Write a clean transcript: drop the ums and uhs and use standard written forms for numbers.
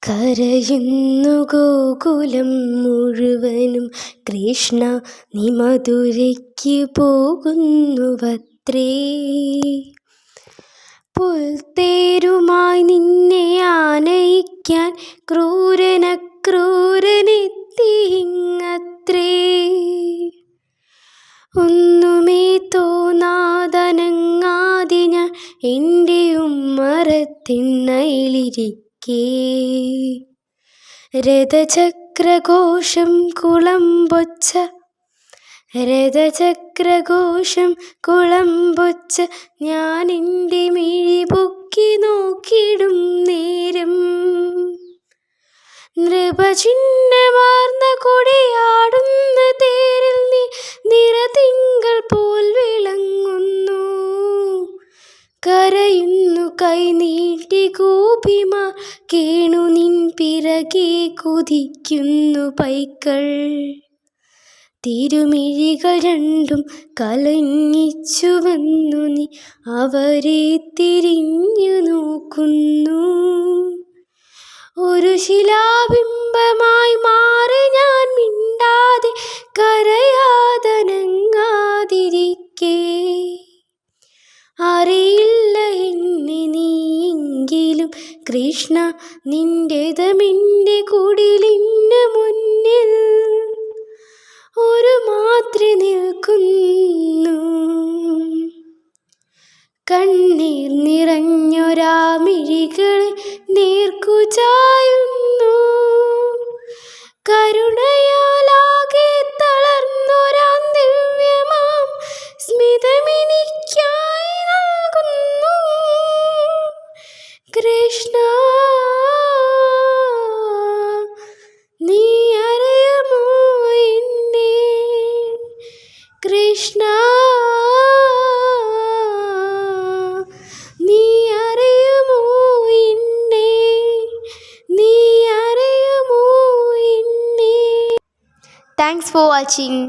കരയുന്നു ഗോകുലം മുഴുവനും, കൃഷ്ണ നീ മധുരയ്ക്ക് പോകുന്നുവത്രേ. പുൽത്തേരുമായി നിന്നെ ആനയിക്കാൻ ക്രൂരനെത്തിയിങ്ങത്രേ. ഒന്നുമേ തോന്നാതനങ്ങാതെ ഞാൻ എൻ്റെ ഉമ്മറത്തിണ്ണയിലിരിക്കേ. രഥചക്രഘോഷം കുളമ്പൊച്ച ഞാൻ എൻ്റെ മിഴി പൊക്കി നോക്കിടും നേരം, നൃപചിഹ്നമാർന്ന കൊടിയാടുന്ന തേരിൽ നീ നിറതിങ്കൾ പോൽ വിളങ്ങുന്നു. കരയുന്നു കൈനീട്ടി ഗോപിമാർ, കേണു നിൻ പിറകെ കുതിക്കുന്നു പൈക്കൾ. തിരുമിഴികൾ രണ്ടും കലങ്ങിച്ചു വന്നു നീ അവരെ തിരിഞ്ഞു നോക്കുന്നു. ഒരു ശിലാബിംബമായി മാറി ഞാൻ മിണ്ടാതെ കരയാതനങ്ങാതിരിക്കേ. അറിയില്ല എന്നെ നീയെങ്കിലും കൃഷ്ണ, നിന്റേതമെൻ്റെ കുടിലിന് മുന്നിൽ ഒരു മാത്ര നിൽക്കുന്നു. കണ്ണീർ നിറഞ്ഞൊരാ മിഴികളെ നേർക്കു ചായുന്നു. കരുണയാലാകെ തളർന്നൊരാ ദിവ്യമാം സ്മിതമെനിക്കായി നൽകുന്നു. കൃഷ്ണ നീ അറിയുമോ എന്നെ, കൃഷ്ണ നീ അറിയുമോ എന്നെ, നീ അറിയുമോ എന്നെ. Thanks for watching.